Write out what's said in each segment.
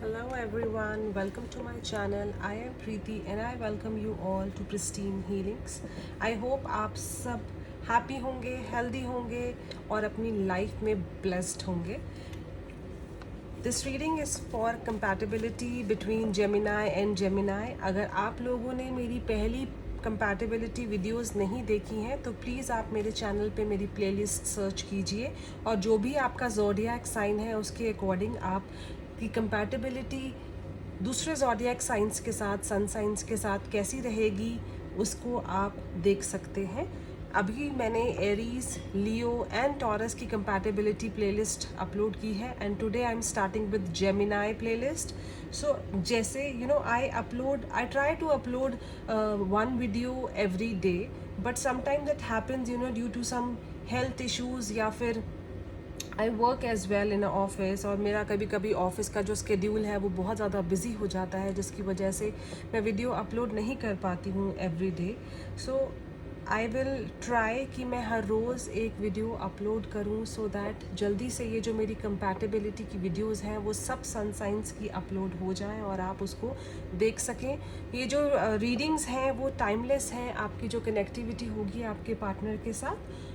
Hello everyone, welcome to my channel. I am Preeti and I welcome you all to Pristine Healings. I hope आप सब happy होंगे, healthy होंगे और अपनी life में blessed होंगे. This reading is for compatibility between Gemini and Gemini. अगर आप लोगों ने मेरी पहली कंपैटिबिलिटी वीडियोस नहीं देखी हैं तो प्लीज़ आप मेरे चैनल पे मेरी प्लेलिस्ट सर्च कीजिए और जो भी आपका ज़ोडिएक साइन है उसके अकॉर्डिंग आप की कंपैटिबिलिटी दूसरे ज़ोडिएक साइंस के साथ, सन साइंस के साथ कैसी रहेगी उसको आप देख सकते हैं. अभी मैंने एरीज, लियो एंड टॉरस की कंपैटिबिलिटी प्लेलिस्ट अपलोड की है and today I am starting with Gemini playlist. So जैसे I try to upload one video every day, but sometimes that happens due to some health issues या फिर I work as well in office और मेरा कभी कभी office का जो schedule है वो बहुत ज़्यादा बिजी हो जाता है जिसकी वजह से मैं वीडियो अपलोड नहीं कर पाती हूँ every day. So I will try कि मैं हर रोज़ एक वीडियो अपलोड करूँ सो दैट जल्दी से ये जो मेरी कंपैटिबिलिटी की वीडियोस हैं वो सब सन साइंस की अपलोड हो जाएं और आप उसको देख सकें. ये जो रीडिंग्स हैं वो टाइमलेस हैं. आपकी जो कनेक्टिविटी होगी आपके पार्टनर के साथ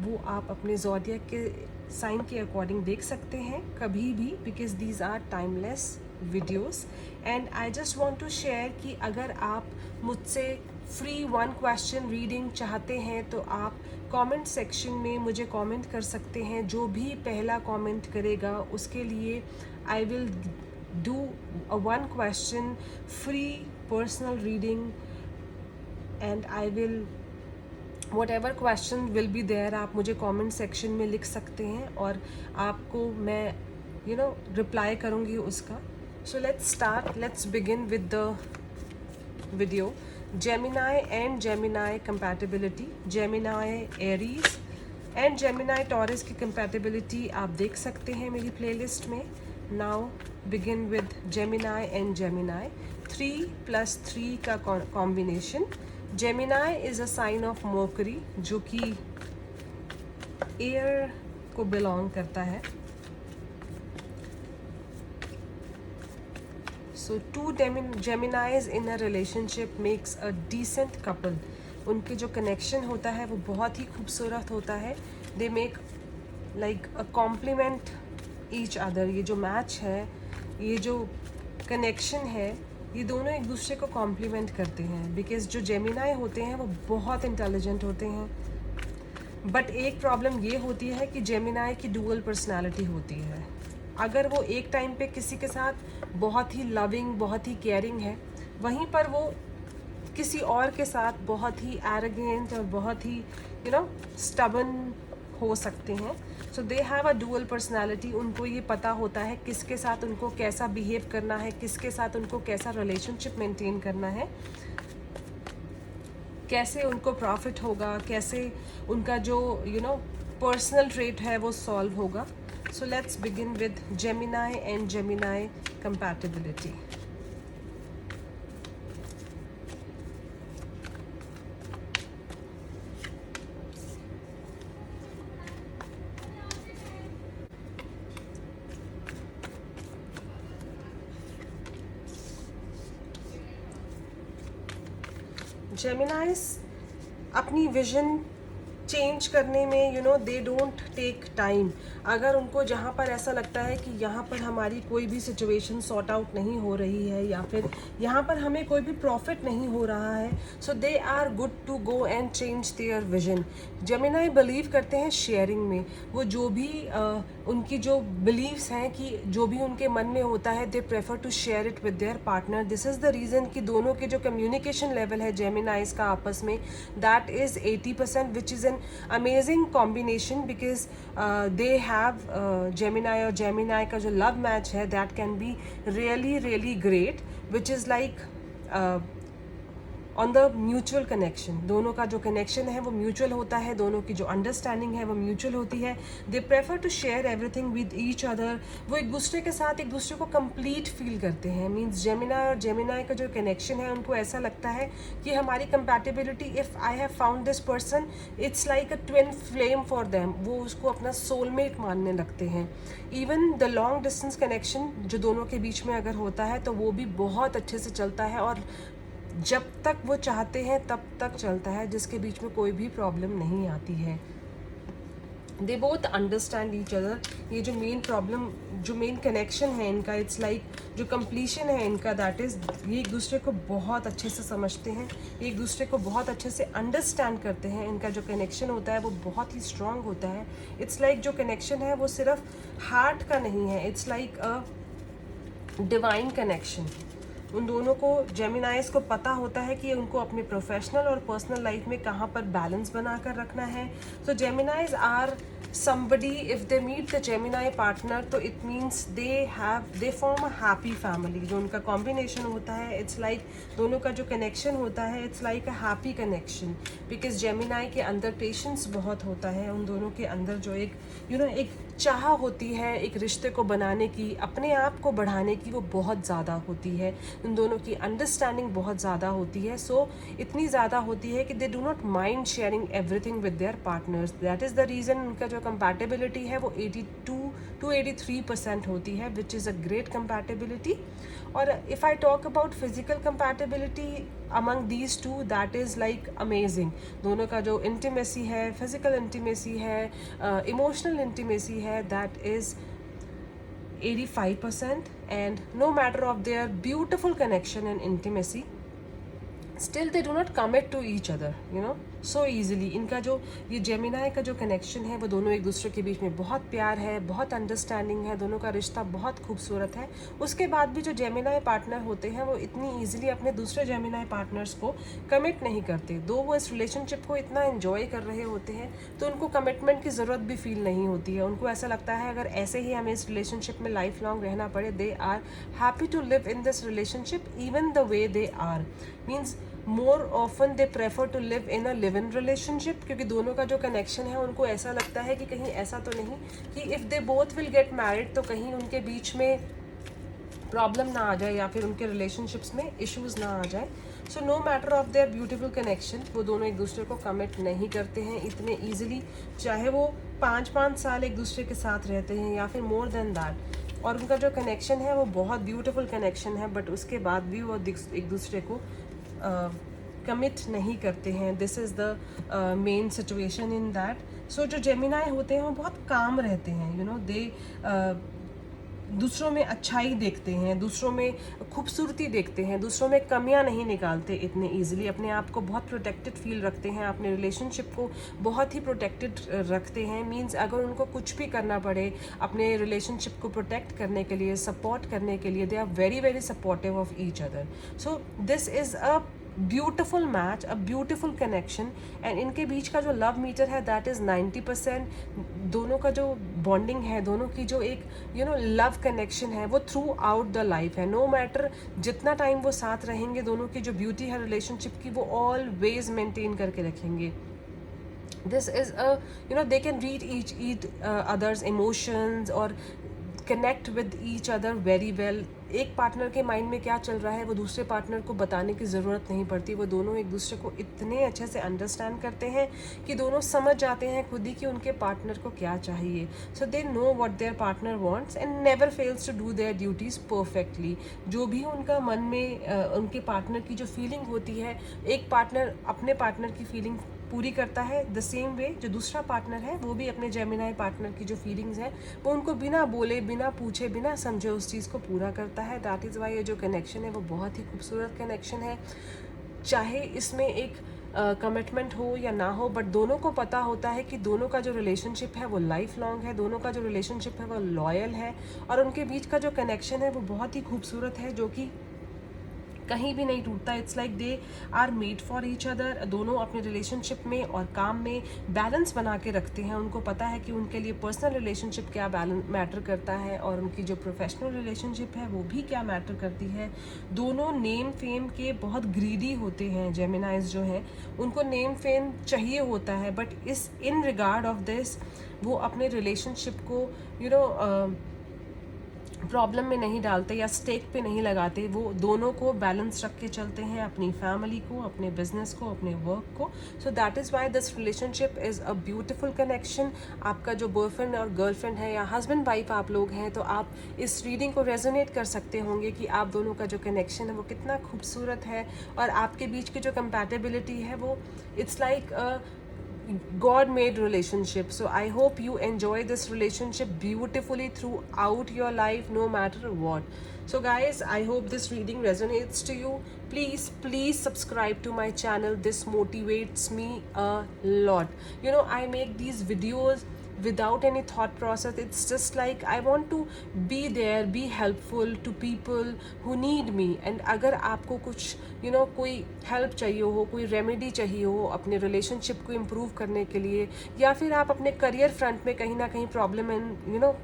वो आप अपने ज़ोडिएक के साइन के अकॉर्डिंग देख सकते हैं कभी भी, because these are timeless videos. And I just want to share कि अगर आप मुझसे फ्री वन क्वेश्चन रीडिंग चाहते हैं तो आप कमेंट सेक्शन में मुझे कमेंट कर सकते हैं. जो भी पहला कमेंट करेगा उसके लिए I will do one question free personal reading and I will whatever question will be there आप मुझे comment section में लिख सकते हैं और आपको मैं रिप्लाई करूँगी उसका. So let's begin with the video. Gemini and Gemini compatibility, Gemini Aries and Gemini Taurus की compatibility आप देख सकते हैं मेरी playlist में. Now begin with Gemini and Gemini. 3+3 का combination. Gemini is a sign of Mercury जो कि एयर को बिलोंग करता है. So two Geminis in a relationship makes a decent couple. उनके जो कनेक्शन होता है वो बहुत ही खूबसूरत होता है. They make like a compliment each other. ये जो मैच है, ये जो कनेक्शन है, ये दोनों एक दूसरे को कॉम्प्लीमेंट करते हैं. बिकॉज जो जेमिनाई होते हैं वो बहुत इंटेलिजेंट होते हैं. बट एक प्रॉब्लम ये होती है कि जेमिनाई की डुअल पर्सनालिटी होती है. अगर वो एक टाइम पे किसी के साथ बहुत ही लविंग, बहुत ही केयरिंग है, वहीं पर वो किसी और के साथ बहुत ही एरोगेंट और बहुत ही स्टबन हो सकते हैं. So they have a dual personality. उनको ये पता होता है किसके साथ उनको कैसा बिहेव करना है, किसके साथ उनको कैसा रिलेशनशिप मेंटेन करना है, कैसे उनको प्रॉफिट होगा, कैसे उनका जो पर्सनल ट्रेट है वो सॉल्व होगा. So let's begin with Gemini and Gemini compatibility. जेमिनाइज अपनी विजन चेंज करने में दे डोंट टेक टाइम. अगर उनको जहाँ पर ऐसा लगता है कि यहाँ पर हमारी कोई भी सिचुएशन सॉर्ट आउट नहीं हो रही है या फिर यहाँ पर हमें कोई भी प्रॉफिट नहीं हो रहा है, so they are good to go and change their vision. Gemini believe करते हैं शेयरिंग में. वो जो भी उनकी जो बिलीव्स हैं कि जो भी उनके मन में होता है they prefer to share it with their partner. This is the reason कि दोनों के जो कम्युनिकेशन लेवल है जेमिनाइज का आपस में, that is 80%, which is an amazing combination. Because they have Gemini और जेमिनाई का जो लव मैच है that can be really really great, which is like on the mutual connection. दोनों का जो कनेक्शन है वो म्यूचुअल होता है, दोनों की जो अंडरस्टैंडिंग है वो म्यूचुअल होती है। They prefer to share everything with each other. वो एक दूसरे के साथ एक दूसरे को कंप्लीट फील करते हैं। मीन्स जेमिनाई और जेमिनाई का जो कनेक्शन है उनको ऐसा लगता है कि हमारी compatibility, if I have found this person, it's like a twin flame for them. वो उसको अपना सोलमेट मानने लगते हैं। Even the long distance connection जो दोनों के बीच में अगर होता है तो वो भी बहुत अच्छे से चलता है, और जब तक वो चाहते हैं तब तक चलता है, जिसके बीच में कोई भी प्रॉब्लम नहीं आती है। They both understand each other. ये जो मेन प्रॉब्लम, जो मेन कनेक्शन है इनका, इट्स लाइक जो कंप्लीशन है इनका, दैट इज़ ये एक दूसरे को बहुत अच्छे से समझते हैं, एक दूसरे को बहुत अच्छे से अंडरस्टैंड करते हैं। इनका जो कनेक्शन होता है वो बहुत ही स्ट्रांग होता है। इट्स लाइक जो कनेक्शन है वो सिर्फ हार्ट का नहीं है, it's like a divine connection. उन दोनों को, जेमिनाइज को पता होता है कि उनको अपने प्रोफेशनल और पर्सनल लाइफ में कहाँ पर बैलेंस बनाकर रखना है। So Geminis are somebody, if they meet the Gemini partner, तो it means they form a happy family। जो उनका कॉम्बिनेशन होता है, इट्स लाइक दोनों का जो कनेक्शन होता है, it's like a happy connection. Because Gemini के अंदर पेशेंस बहुत होता है, उन दोनों के अंदर जो एक एक चाह होती है एक रिश्ते को बनाने की, अपने आप को बढ़ाने की, वो बहुत ज़्यादा होती है। उन दोनों की अंडरस्टैंडिंग बहुत ज़्यादा होती है। सो इतनी ज़्यादा होती है कि they do not mind sharing everything with their partners. That is the reason उनका जो कंपैटिबिलिटी है वो 82 to 83% होती है, which is a great compatibility. और if I talk about physical compatibility among these two, that is like amazing. दोनों का जो इंटीमेसी है, फिजिकल इंटीमेसी है, इमोशनल इंटीमेसी है, that is 85%। and no matter of their beautiful connection and intimacy, still they do not commit to each other, so easily। इनका जो ये Gemini का जो कनेक्शन है वो दोनों एक दूसरे के बीच में बहुत प्यार है, बहुत अंडरस्टैंडिंग है, दोनों का रिश्ता बहुत खूबसूरत है। उसके बाद भी जो जेमिनाई पार्टनर होते हैं वो इतनी ईजिली अपने दूसरे जेमिनाई पार्टनर्स को कमिट नहीं करते। दो वो इस रिलेशनशिप को इतना एंजॉय कर रहे होते हैं तो उनको कमिटमेंट की ज़रूरत भी फील नहीं होती है। उनको ऐसा लगता है अगर ऐसे ही हमें इस रिलेशनशिप में लाइफ लॉन्ग रहना पड़े, they are happy to live in this relationship even the way they are. Means more often they prefer to live in a live in relationship, क्योंकि दोनों का जो कनेक्शन है उनको ऐसा लगता है कि कहीं ऐसा तो नहीं कि if they both will get married तो कहीं उनके बीच में प्रॉब्लम ना आ जाए या फिर उनके रिलेशनशिप्स में इश्यूज ना आ जाए। So no matter of their beautiful connection, वो दोनों एक दूसरे को कमिट नहीं करते हैं इतने ईजिली, चाहे वो 5-5 साल एक दूसरे के साथ रहते हैं या फिर मोर देन दैट। और उनका जो कनेक्शन है वो बहुत ब्यूटीफुल कनेक्शन है, बट उसके बाद भी वो एक दूसरे को कमिट नहीं करते हैं। This is the main situation in that. So जो जेमिनाई होते हैं वो बहुत काम रहते हैं, दे दूसरों में अच्छाई देखते हैं, दूसरों में खूबसूरती देखते हैं, दूसरों में कमियां नहीं निकालते इतने इजीली, अपने आप को बहुत प्रोटेक्टेड फील रखते हैं, अपने रिलेशनशिप को बहुत ही प्रोटेक्टेड रखते हैं। मींस अगर उनको कुछ भी करना पड़े अपने रिलेशनशिप को प्रोटेक्ट करने के लिए, सपोर्ट करने के लिए, they are very very supportive of each other. So this is a beautiful match, a beautiful connection. And इनके बीच का जो लव मीटर है दैट इज़ 90%। दोनों का जो बॉन्डिंग है, दोनों की जो एक लव कनेक्शन है वो थ्रू आउट द लाइफ है। नो मैटर जितना टाइम वो साथ रहेंगे, दोनों की जो ब्यूटी है रिलेशनशिप की वो ऑलवेज मेंटेन करके रखेंगे। This is they can read each other's emotions और connect with each other very well. एक पार्टनर के माइंड में क्या चल रहा है वो दूसरे पार्टनर को बताने की ज़रूरत नहीं पड़ती। वो दोनों एक दूसरे को इतने अच्छे से अंडरस्टैंड करते हैं कि दोनों समझ जाते हैं खुद ही कि उनके पार्टनर को क्या चाहिए। So they know what their partner wants and never fails to do their duties perfectly. जो भी उनका मन में उनके पार्टनर की जो फीलिंग होती है, एक पार्टनर अपने पार्टनर की फीलिंग पूरी करता है, द सेम वे जो दूसरा पार्टनर है वो भी अपने जेमिनाई पार्टनर की जो फीलिंग्स हैं वो उनको बिना बोले, बिना पूछे, बिना समझे उस चीज़ को पूरा करता है। दैट इज़ वाई ये जो कनेक्शन है वो बहुत ही खूबसूरत कनेक्शन है। चाहे इसमें एक कमिटमेंट हो या ना हो, बट दोनों को पता होता है कि दोनों का जो रिलेशनशिप है वो लाइफ लॉन्ग है, दोनों का जो रिलेशनशिप है वो लॉयल है, और उनके बीच का जो कनेक्शन है वो बहुत ही खूबसूरत है, जो कि कहीं भी नहीं टूटता। It's like they are made for each other. दोनों अपने रिलेशनशिप में और काम में बैलेंस बना के रखते हैं। उनको पता है कि उनके लिए पर्सनल रिलेशनशिप क्या बैलेंस मैटर करता है और उनकी जो प्रोफेशनल रिलेशनशिप है वो भी क्या मैटर करती है। दोनों नेम फेम के बहुत ग्रीडी होते हैं। जेमिनाइज जो हैं उनको नेम फेम चाहिए होता है, बट इस इन रिगार्ड ऑफ दिस वो अपने रिलेशनशिप को प्रॉब्लम में नहीं डालते या स्टेक पे नहीं लगाते। वो दोनों को बैलेंस रख के चलते हैं, अपनी फैमिली को, अपने बिजनेस को, अपने वर्क को। So that is why this relationship is a beautiful connection. आपका जो बॉयफ्रेंड और गर्लफ्रेंड है या हस्बैंड वाइफ आप लोग हैं, तो आप इस रीडिंग को रेजोनेट कर सकते होंगे कि आप दोनों का जो कनेक्शन है वो कितना खूबसूरत है और आपके बीच की जो कंपैटिबिलिटी है वो it's like God made relationship. So I hope you enjoy this relationship beautifully throughout your life, no matter what. So guys, I hope this reading resonates to you. Please subscribe to my channel. This motivates me a lot. I make these videos without any thought process. It's just like I want to be there, be helpful to people who need me. And अगर आपको कुछ कोई help चाहिए हो, कोई remedy चाहिए हो अपने रिलेशनशिप को इम्प्रूव करने के लिए, या फिर आप अपने करियर फ्रंट में कहीं ना कहीं प्रॉब्लम एंड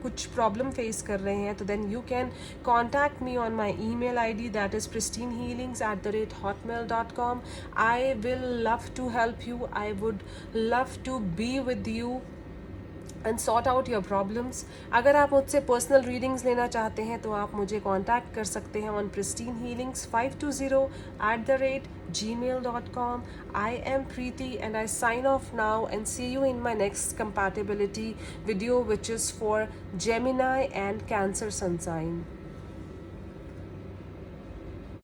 कुछ प्रॉब्लम फेस कर रहे हैं, तो then you can contact me on my email ID, that is pristinehealings@hotmail.com. I will love to help you. I would love to be with you and sort out your problems. अगर आप मुझसे personal readings लेना चाहते हैं तो आप मुझे contact कर सकते हैं on pristinehealings520@gmail.com. I am Preeti and I sign off now and see you in my next compatibility video, which is for Gemini and Cancer sun sign.